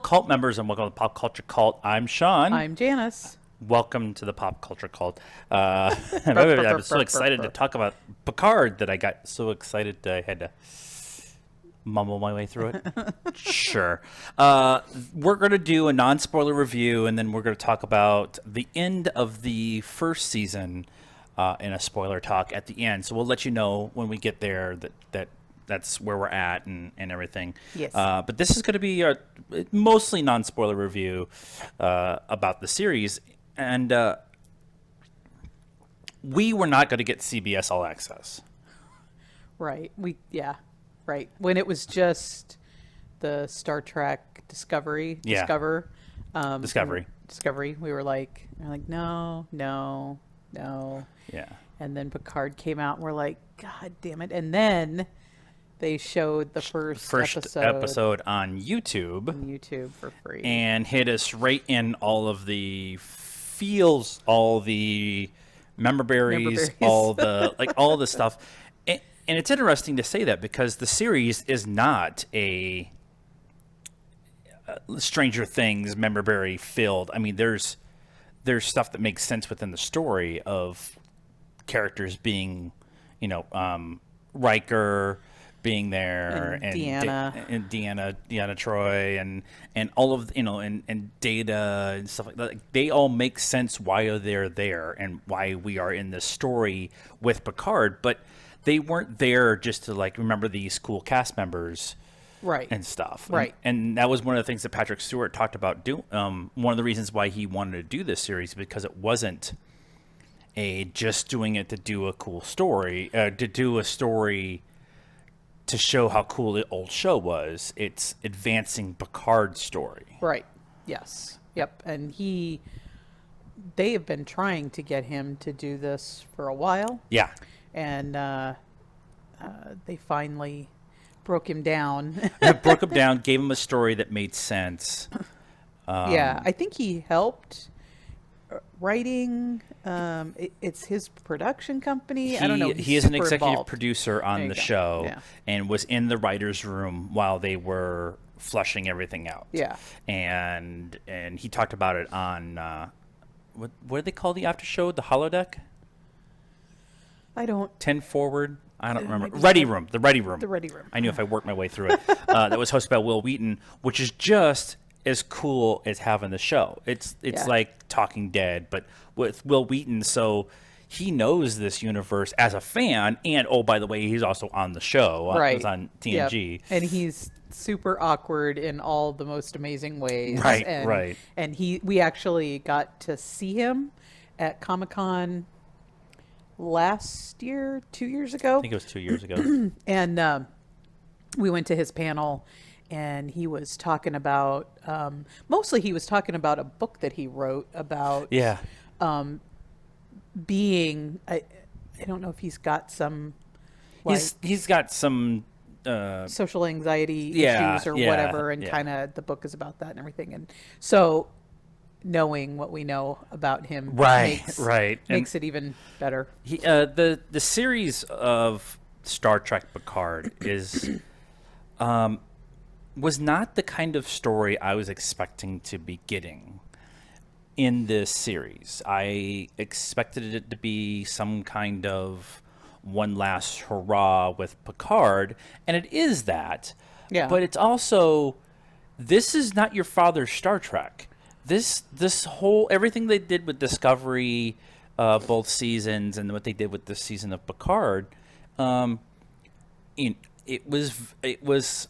cult members, and welcome to Pop Culture Cult. I'm Sean. I'm Janice. Welcome to the Pop Culture Cult. I'm so excited to talk about Picard that I got so excited I had to mumble my way through it. Sure. We're going to do a non-spoiler review, and then we're going to talk about the end of the first season in a spoiler talk at the end. So we'll let you know when we get there that's where we're at and everything. Yes. But this is going to be a mostly non-spoiler review about the series. And we were not going to get CBS All Access. Right. Right. When it was just the Star Trek Discovery, Discovery, we were like, no. Yeah. And then Picard came out, and we're like, God damn it! And then they showed the first episode on YouTube for free, and hit us right in all of the feels, all the member berries, all the stuff. And it's interesting to say that because the series is not a Stranger Things member berry filled. I mean, there's stuff that makes sense within the story of characters being, Riker being there, and Deanna Troy, and all of and Data and stuff like that. Like, they all make sense why they're there and why we are in this story with Picard, but they weren't there just to remember these cool cast members, right, and stuff, right. And that was one of the things that Patrick Stewart talked about. One of the reasons why he wanted to do this series, because it wasn't just doing it to do a cool story, to do a story to show how cool the old show was. It's advancing Picard's story. Right. Yes. Yep. And they have been trying to get him to do this for a while. Yeah. And they finally broke him down. Gave him a story that made sense. Yeah. I think he helped writing. It's his production company. I don't know. He is an executive involved. Producer on the show, and was in the writer's room while they were fleshing everything out. Yeah. And he talked about it on what do they call the after show? The holodeck? I don't. 10 Forward? I don't remember. Ready Room. The Ready Room. The Ready Room. I knew if I worked my way through it. That was hosted by Wil Wheaton, which is just as cool as having the show. It's like Talking Dead, but with Wil Wheaton, so he knows this universe as a fan, and by the way, he's also on the show. Right. It was on TNG. Yep. And he's super awkward in all the most amazing ways. Right, and, right. And we actually got to see him at Comic-Con last year, 2 years ago. I think it was 2 years ago. And we went to his panel, and he was talking about, mostly he was talking about a book that he wrote about being, I don't know if he's got some, he's got some social anxiety issues or whatever, and kind of the book is about that and everything. And so knowing what we know about him makes it even better. The series of Star Trek Picard is was not the kind of story I was expecting to be getting in this series. I expected it to be some kind of one last hurrah with Picard, and it is that. Yeah. But it's also, this is not your father's Star Trek. This whole, everything they did with Discovery, both seasons, and what they did with this season of Picard, it was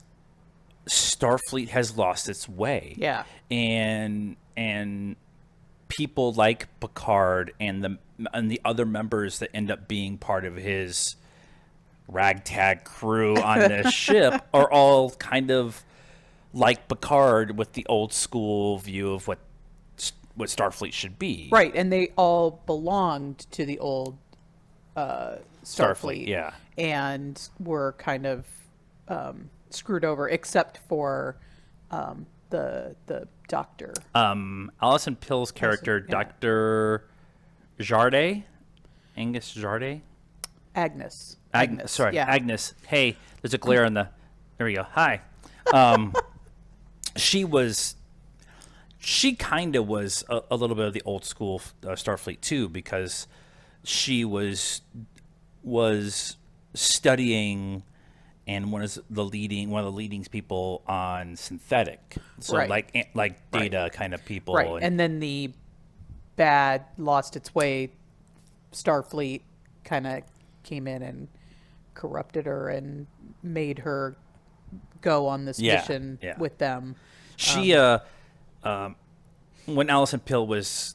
Starfleet has lost its way. Yeah. And people like Picard and the other members that end up being part of his ragtag crew on this ship are all kind of like Picard with the old school view of what Starfleet should be. Right, and they all belonged to the old Starfleet. Yeah. And were kind of screwed over, except for the doctor. Alison Pill's character, Dr. Jardé, Angus Jardé? Agnes. Sorry, yeah. Agnes. Hey, there's a glare on the... There we go. Hi. She was she kind of was a little bit of the old school Starfleet too, because she was studying and one of the leading people on synthetic, so right. like Data kind of people, right? And then the bad lost its way Starfleet kind of came in and corrupted her and made her go on this mission with them. She when Alison Pill was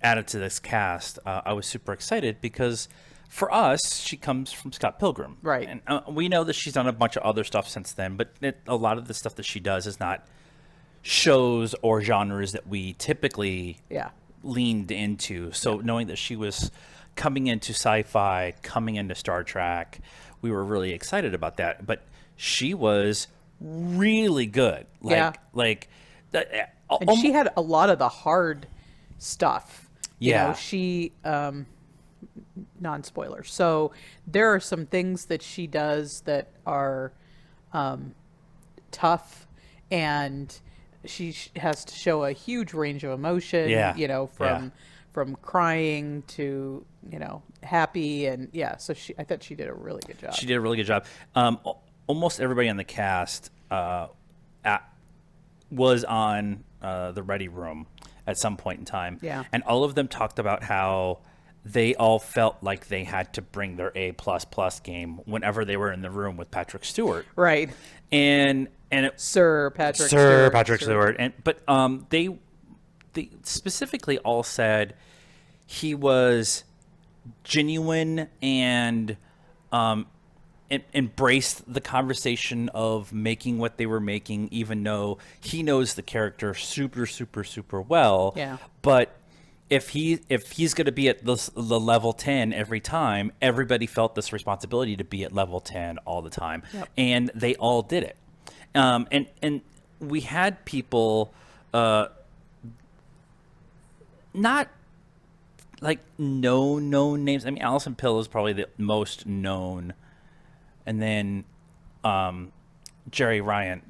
added to this cast, I was super excited because for us, she comes from Scott Pilgrim, right? And we know that she's done a bunch of other stuff since then, but a lot of the stuff that she does is not shows or genres that we typically leaned into. So knowing that she was coming into sci-fi, coming into Star Trek, we were really excited about that. But she was really good. And she had a lot of the hard stuff. You know, she non-spoiler. So there are some things that she does that are tough, and she has to show a huge range of emotion. You know, from crying to, you know, happy, and so I thought she did a really good job. She did a really good job. Almost everybody on the cast was on the Ready Room at some point in time. Yeah. And all of them talked about how they all felt like they had to bring their A++ game whenever they were in the room with Patrick Stewart. Right. And Sir Patrick Stewart. But they specifically all said he was genuine and embraced the conversation of making what they were making, even though he knows the character super, super, super well. Yeah. But if he's going to be at the level 10 every time, everybody felt this responsibility to be at level 10 all the time. Yep. And they all did it. And we had people not like known names. I mean, Alison Pill is probably the most known. And then Jerry Ryan?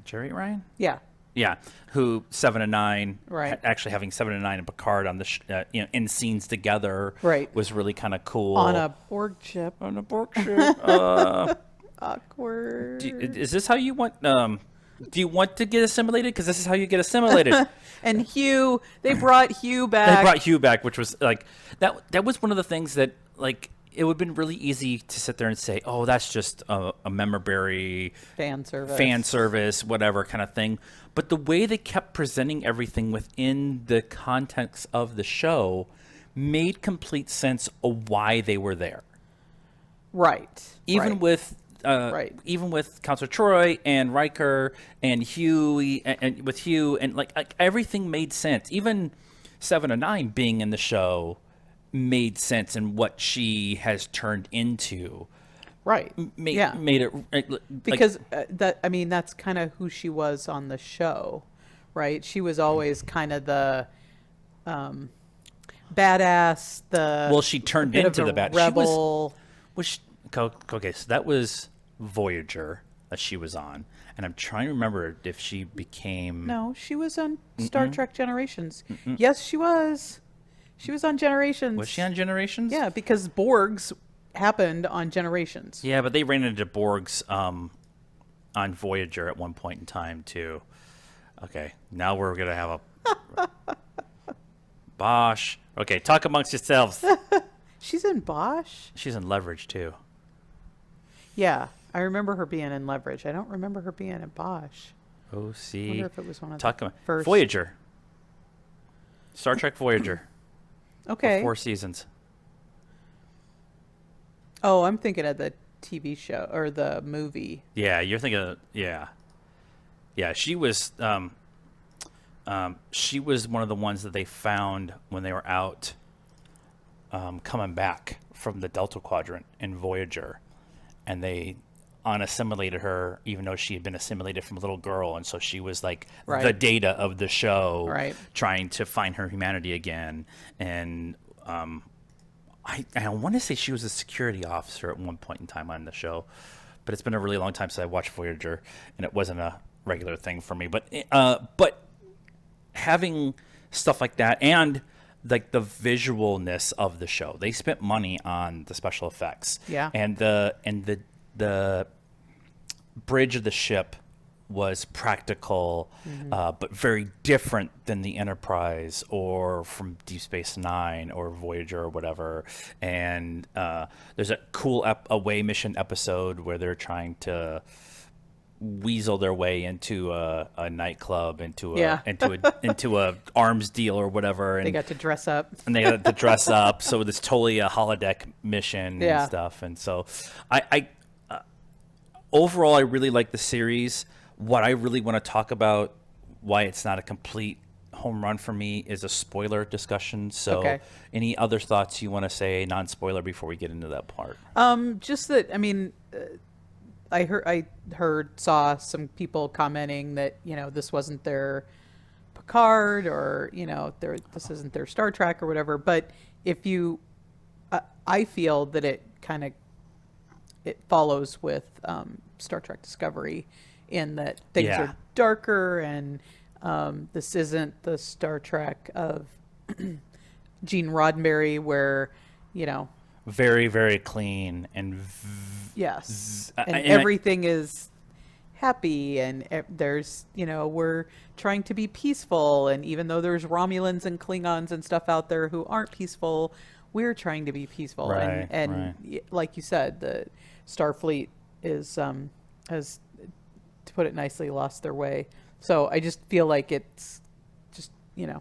Yeah. Yeah, who 7 and 9, right? Actually, having 7 and 9 and Picard on the in scenes together, right, was really kind of cool. On a Borg ship. Awkward. Is this how you want? Do you want to get assimilated? Because this is how you get assimilated. And Hugh, they brought Hugh back. Which was like that was one of the things that like. It would have been really easy to sit there and say, oh, that's just a memorabilia, fan service, whatever kind of thing. But the way they kept presenting everything within the context of the show made complete sense of why they were there. Right. Even with Counselor Troy and Riker and Hugh and with Hugh and like everything made sense. Even 7 and 9 being in the show made sense in what she has turned into. Right. Made it because that's kind of who she was on the show, right? She was always kind of the badass. She turned into the bad rebel. Okay, so that was Voyager that she was on, and I'm trying to remember if she became. No, she was on Star Trek Generations. Yes, she was. She was on Generations. Was she on Generations? Yeah, because Borgs happened on Generations. Yeah, but they ran into Borgs on Voyager at one point in time, too. Okay, now we're going to have a... Bosch. Okay, talk amongst yourselves. She's in Bosch? She's in Leverage, too. Yeah, I remember her being in Leverage. I don't remember her being in Bosch. Oh, see. I wonder if it was one of the first. Voyager. Star Trek Voyager. Okay. 4 seasons. Oh, I'm thinking of the TV show or the movie. Yeah, you're thinking of, yeah. Yeah, she was one of the ones that they found when they were out coming back from the Delta Quadrant in Voyager. And they unassimilated her, even though she had been assimilated from a little girl, and so she was like the Data of the show, trying to find her humanity again. And I want to say she was a security officer at one point in time on the show, but it's been a really long time since I watched Voyager, and it wasn't a regular thing for me. But having stuff like that, and like the visualness of the show. They spent money on the special effects. Yeah. And the bridge of the ship was practical, but very different than the Enterprise or from Deep Space Nine or Voyager or whatever. And there's a cool away mission episode where they're trying to weasel their way into a nightclub, into a arms deal or whatever. And they got to dress up. And they got to dress up. So it's totally a holodeck mission and stuff. And so I overall, I really like the series. What I really want to talk about, why it's not a complete home run for me, is a spoiler discussion. So any other thoughts you want to say, non-spoiler, before we get into that part? Just that, I mean, I saw some people commenting that, this wasn't their Picard, or, this isn't their Star Trek or whatever. But if you, I feel that it follows with Star Trek Discovery, in that things are darker, and this isn't the Star Trek of Gene Roddenberry, where, very, very clean and everything is happy, and there's, we're trying to be peaceful, and even though there's Romulans and Klingons and stuff out there who aren't peaceful, we're trying to be peaceful. And like you said, the Starfleet has, to put it nicely, lost their way. So I just feel like it's just, I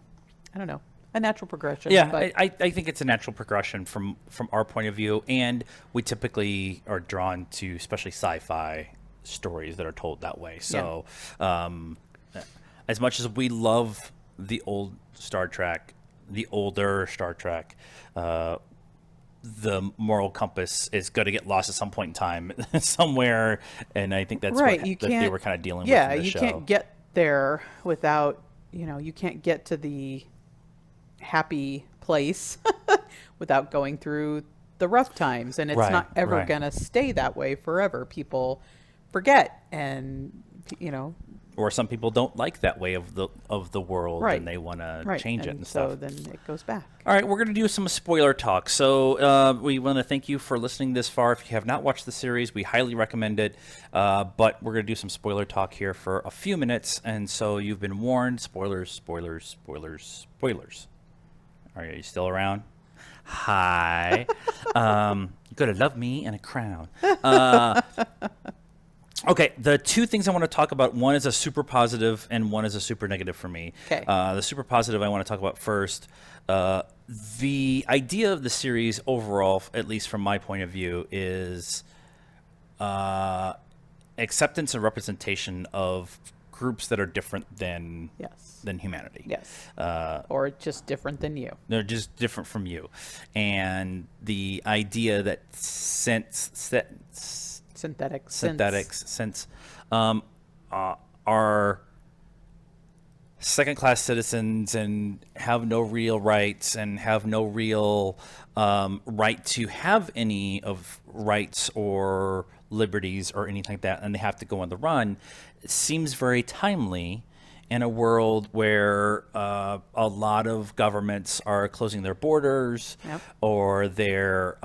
don't know, a natural progression. Yeah, but I think it's a natural progression from our point of view, and we typically are drawn to especially sci-fi stories that are told that way. So as much as we love the old Star Trek, the older Star Trek, the moral compass is going to get lost at some point in time somewhere, and I think that's what they were kind of dealing with in the show. Can't get there without, you can't get to the happy place without going through the rough times, and it's not ever going to stay that way forever. People forget, and or some people don't like that way of the world, and they want to change it and stuff. So then it goes back. All right, we're going to do some spoiler talk. So we want to thank you for listening this far. If you have not watched the series, we highly recommend it. But we're going to do some spoiler talk here for a few minutes, and so you've been warned. Spoilers, spoilers, spoilers, spoilers. Are you still around? Hi. You're going to love me and a crown. Okay, the two things I want to talk about, one is a super positive and one is a super negative for me. Okay. The super positive I want to talk about first. The idea of the series overall, at least from my point of view, is acceptance and representation of groups that are different than humanity. Yes. Or just different than you. They're just different from you. And the idea that synthetics are second-class citizens and have no real rights and have no real right to have any of rights or liberties or anything like that, and they have to go on the run. It seems very timely in a world where a lot of governments are closing their borders, or they're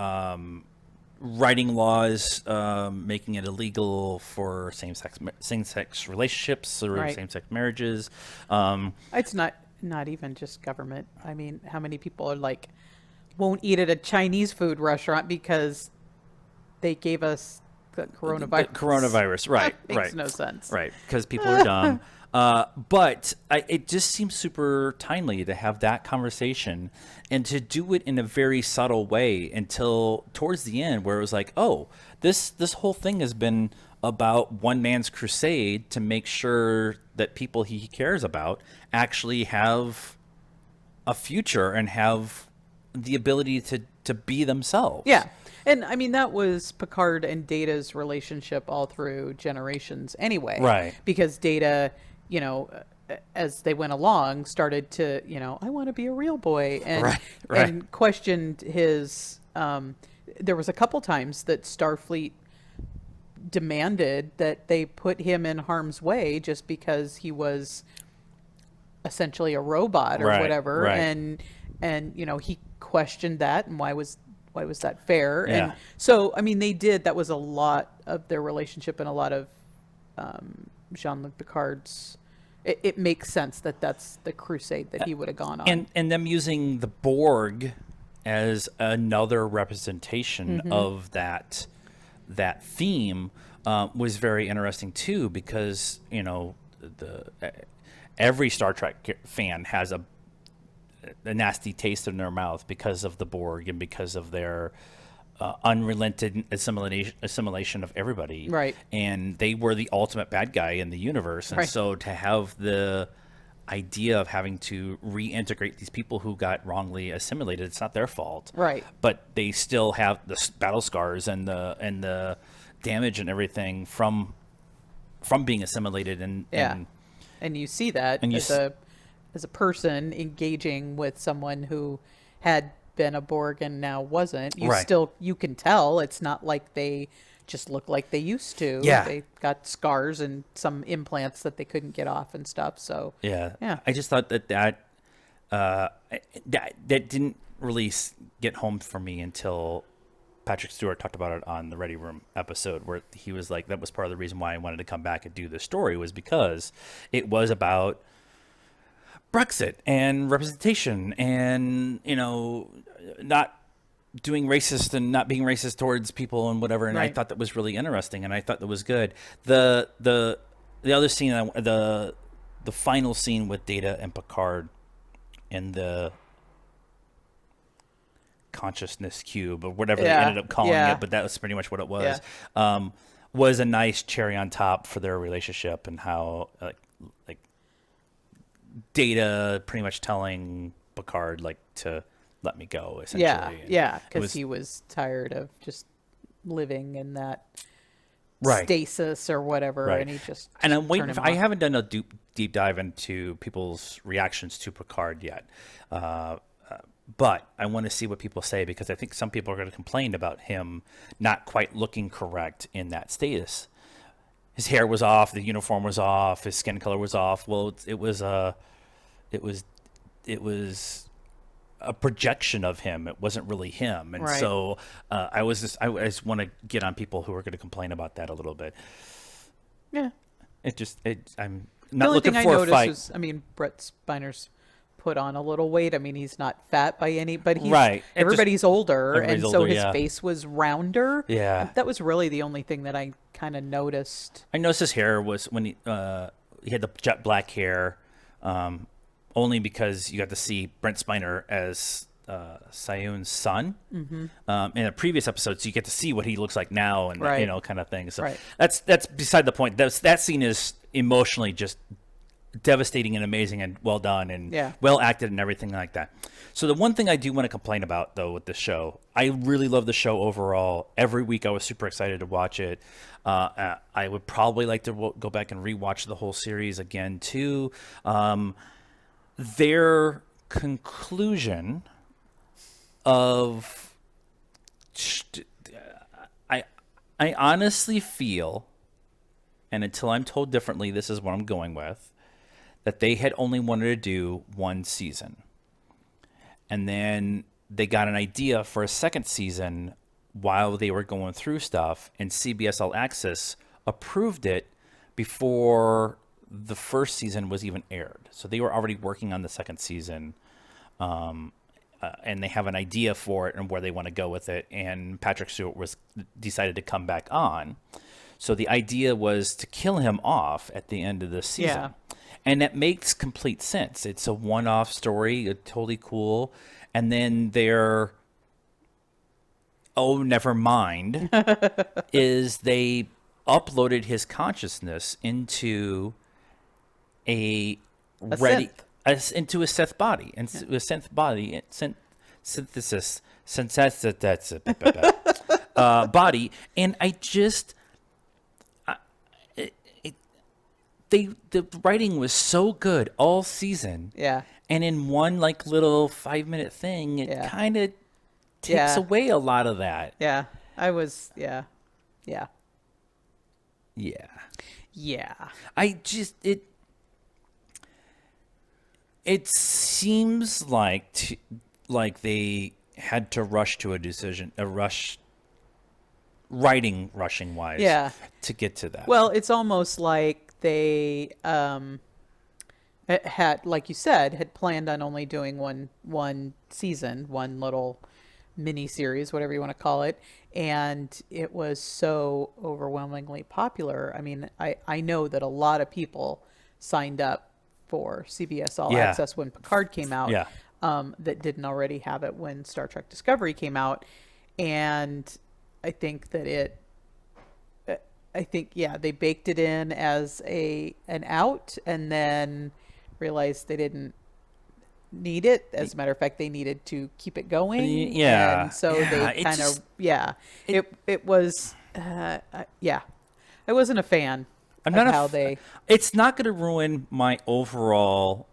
writing laws making it illegal for same-sex relationships or same-sex marriages. It's not even just government. I mean, how many people are won't eat at a Chinese food restaurant because they gave us the coronavirus? Right. That makes no sense. Right, because people are dumb. But it just seems super timely to have that conversation and to do it in a very subtle way until towards the end, where it was like, oh, this whole thing has been about one man's crusade to make sure that people he cares about actually have a future and have the ability to be themselves. Yeah. And I mean, that was Picard and Data's relationship all through generations anyway. Right. Because Data, as they went along, started to, I want to be a real boy, and and questioned his. There was a couple times that Starfleet demanded that they put him in harm's way just because he was essentially a robot or Right, whatever, right. and he questioned that, and why was that fair? Yeah. And so, I mean, that was a lot of their relationship, and a lot of Jean-Luc Picard's. It makes sense that that's the crusade that he would have gone on. And them using the Borg as another representation of that theme was very interesting too, because every Star Trek fan has a nasty taste in their mouth because of the Borg and because of their unrelented assimilation of everybody. Right. And they were the ultimate bad guy in the universe. And Right. so to have the idea of having to reintegrate these people who got wrongly assimilated, it's not their fault. Right. But they still have the battle scars and the damage and everything from being assimilated And you see that And you as a person engaging with someone who had been a Borg and now wasn't. Right. You can tell it's not like they just look like they used to. Yeah. They got scars and some implants that they couldn't get off and stuff. So Yeah. I just thought that didn't really get home for me until Patrick Stewart talked about it on the Ready Room episode, where he was like, that was part of the reason why I wanted to come back and do this story, was because it was about Brexit and representation and, not doing racist and not being racist towards people and whatever. And I Right. thought that was really interesting, and I thought that was good. The other scene, the final scene with Data and Picard in the consciousness cube or whatever they ended up calling it, but that was pretty much what it was. Was a nice cherry on top for their relationship, and how like Data pretty much telling Picard to let me go, essentially. Because he was tired of just living in that Right. stasis or whatever, Right. and he just And I'm waiting. turned him I off. haven't done a deep dive into people's reactions to Picard yet, but I want to see what people say, because I think some people are going to complain about him not quite looking correct in that status. His hair was off, the uniform was off, his skin color was off. Well, it was a projection of him. It wasn't really him, and Right. so I just want to get on people who are going to complain about that a little bit. Yeah. I'm The not only looking thing I for a noticed fight. was, I mean, Brett Spiner's put on a little weight. I mean, he's not fat by any, but he's Right. It everybody's older, everybody's and so older, his yeah. face was rounder. Yeah. That was really the only thing that I kind of noticed. I noticed his hair was when he had the jet black hair, only because you got to see Brent Spiner as Sayun's son in a previous episode, so you get to see what he looks like now, and Right. kind of thing. So Right. that's beside the point. That scene is emotionally just devastating and amazing and well done and Yeah. well acted and everything like that. So the one thing I do want to complain about, though, with this show, I really love the show overall. Every week I was super excited to watch it. I would probably like to go back and rewatch the whole series again too. Their conclusion of I honestly feel, and until I'm told differently, this is what I'm going with, that they had only wanted to do one season. And then they got an idea for a second season while they were going through stuff, and CBS All Access approved it before the first season was even aired. So they were already working on the second season, and they have an idea for it and where they want to go with it. And Patrick Stewart decided to come back on. So the idea was to kill him off at the end of the season. Yeah. And that makes complete sense. It's a one-off story, totally cool. And then they're, oh, never mind, is they uploaded his consciousness into into a synth body, body. And the writing was so good all season. Yeah. And in one little 5-minute thing, it kind of takes Yeah. away a lot of that. Yeah. I was, yeah. Yeah. Yeah. I just It seems like they had to rush to a decision, rushing wise, to get to that. Well, it's almost like they had, like you said, had planned on only doing one season, one little mini series, whatever you want to call it, and it was so overwhelmingly popular. I mean, I know that a lot of people signed up for CBS All Access when Picard came out, that didn't already have it when Star Trek Discovery came out, and I think that they baked it in as an out, and then realized they didn't need it. As a matter of fact, they needed to keep it going. Yeah. And so they kind of, it was, I wasn't a fan of how they. It's not going to ruin my overall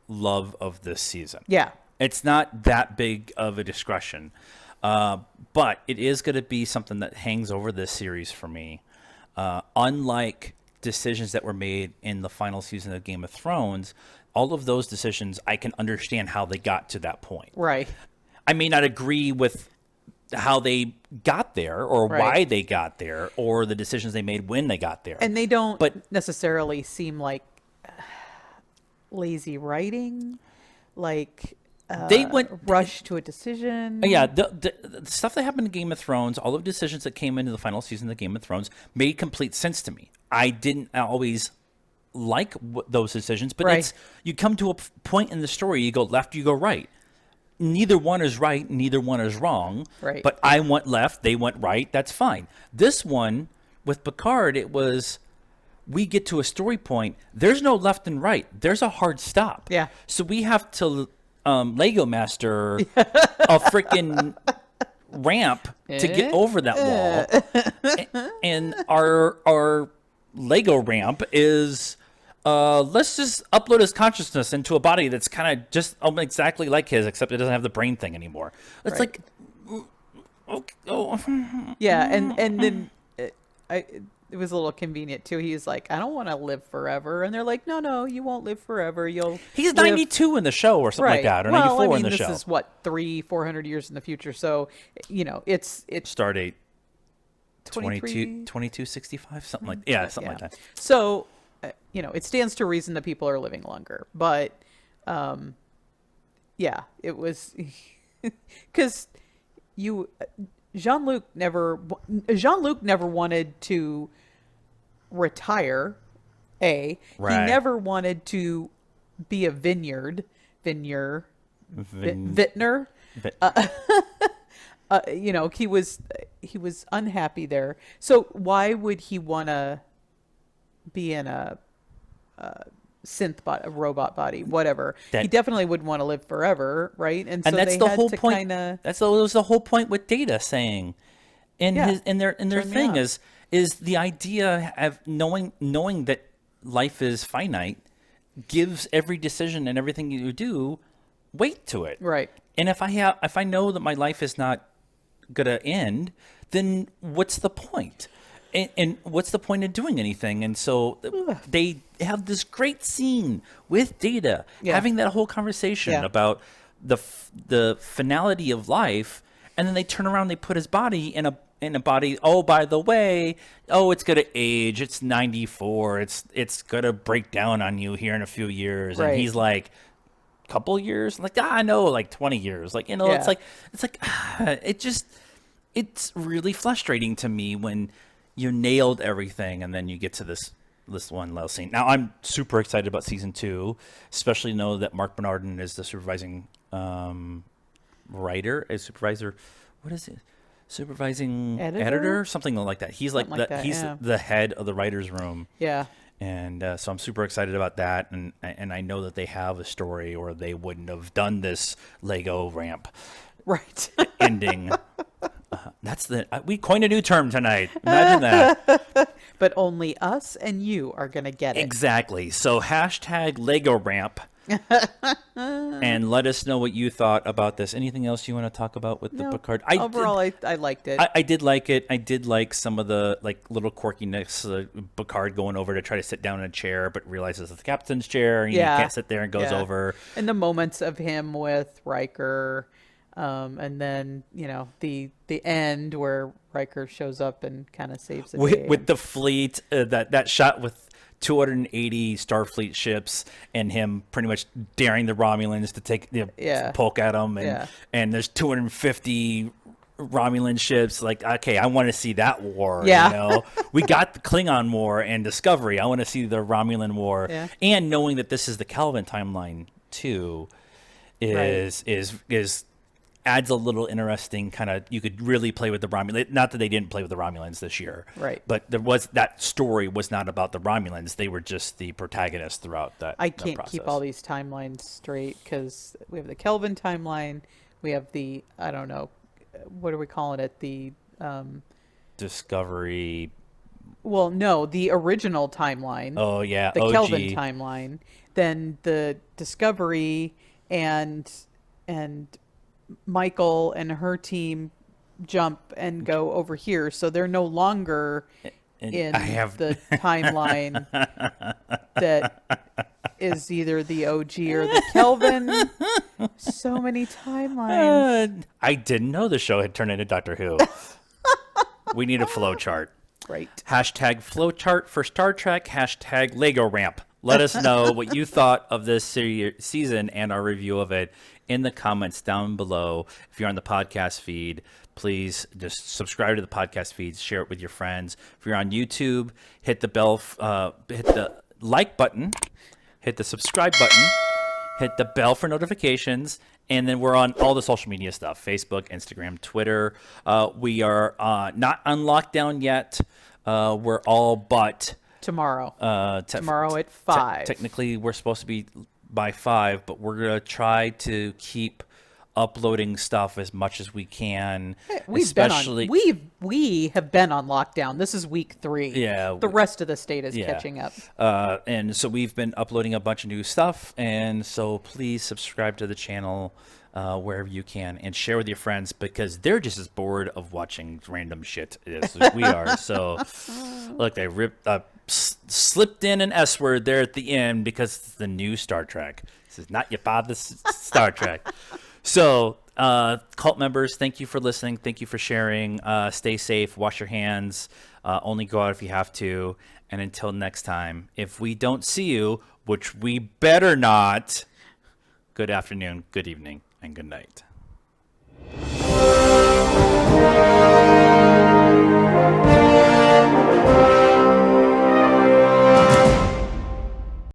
love of this season. Yeah. It's not that big of a discretion. But it is going to be something that hangs over this series for me. Unlike decisions that were made in the final season of Game of Thrones, all of those decisions, I can understand how they got to that point. Right. I may not agree with how they got there or why they got there or the decisions they made when they got there. And they don't necessarily seem like lazy writing, like they went rush to a decision. Yeah, the stuff that happened in Game of Thrones, all of the decisions that came into the final season of Game of Thrones made complete sense to me. I didn't always like those decisions, but you come to a point in the story, you go left, you go right. Neither one is right, neither one is wrong. Right. But I went left, they went right. That's fine. This one with Picard, it was we get to a story point. There's no left and right. There's a hard stop. Yeah. So we have to Lego master a freaking ramp to get over that wall. And our Lego ramp is let's just upload his consciousness into a body that's kind of just exactly like his, except it doesn't have the brain thing anymore. It's like, okay, yeah, and then it was a little convenient too. He was like, I don't want to live forever, and they're like, no, you won't live forever. He's 92 in the show or something like that, or 94 in the show. This is what 400 years in the future, so it's Stardate 2265, something like something like that. So it stands to reason that people are living longer, but it was because Jean-Luc never wanted to retire. He never wanted to be a vintner. He was unhappy there. So why would he want to be in a synth body, a robot body, whatever? He definitely wouldn't want to live forever, right? And so that's they the had whole to point. That was the whole point with Data saying, their thing is the idea of knowing that life is finite gives every decision and everything you do weight to it, right? And if I know that my life is not gonna end, then what's the point? And what's the point of doing anything? And so they have this great scene with Data having that whole conversation about the finality of life, and then they turn around, they put his body in a body. Oh, by the way, it's gonna age. It's 94. It's gonna break down on you here in a few years. Right. And he's like, couple years, like no, like 20 years. Like it's like it's really frustrating to me when you nailed everything and then you get to this one little scene. Now I'm super excited about season 2, especially know that Mark Bernardin is the supervising supervisor. What is it? Supervising editor, something like that. He's like that. He's the head of the writers' room. Yeah. And so I'm super excited about that, and I know that they have a story, or they wouldn't have done this Lego ramp, right? Ending. We coined a new term tonight. Imagine that. But only us and you are gonna get it. Exactly. So #Lego ramp. and let us know what you thought about this. Anything else you want to talk about with the Picard? Overall, I liked it. I did like it. I did like some of the little quirkiness. Picard going over to try to sit down in a chair, but realizes it's the captain's chair, and he can't sit there, and goes over. And the moments of him with Riker, and then the end where Riker shows up and kind of saves the day. With the fleet, that shot with 280 Starfleet ships and him pretty much daring the Romulans to take poke at them, and there's 250 Romulan ships. Okay, I want to see that war. We got the Klingon War and Discovery. I want to see the Romulan War, and knowing that this is the Kelvin timeline too is adds a little interesting kind of, you could really play with the Romulans. Not that they didn't play with the Romulans this year. Right. But that story was not about the Romulans. They were just the protagonists throughout that I can't keep all these timelines straight because we have the Kelvin timeline. We have the, I don't know, what are we calling it? The Discovery. Well, no, the original timeline. Oh, yeah. The OG. Kelvin timeline. Then the Discovery and Michael and her team jump and go over here, so they're no longer in the timeline that is either the OG or the Kelvin. So many timelines. I didn't know the show had turned into Doctor Who. We need a flow chart. Right. Hashtag flowchart for Star Trek. Hashtag Lego ramp. Let us know what you thought of this season and our review of it in the comments down below. If you're on the podcast feed, please just subscribe to the podcast feed, share it with your friends. If you're on YouTube, hit the bell, hit the like button, hit the subscribe button, hit the bell for notifications, and then we're on all the social media stuff, Facebook, Instagram, Twitter. We are not on lockdown yet. We're all but tomorrow. Tomorrow at 5. Technically, we're supposed to be by 5, but we're going to try to keep uploading stuff as much as we can. We have been on lockdown. This is week 3. Yeah. The rest of the state is catching up. And so we've been uploading a bunch of new stuff. And so please subscribe to the channel wherever you can and share with your friends because they're just as bored of watching random shit as we are. So look, they slipped in an S word there at the end because it's the new Star Trek. This is not your father's Star Trek. So, cult members, thank you for listening. Thank you for sharing. Stay safe. Wash your hands. Only go out if you have to. And until next time, if we don't see you, which we better not, good afternoon, good evening, and good night.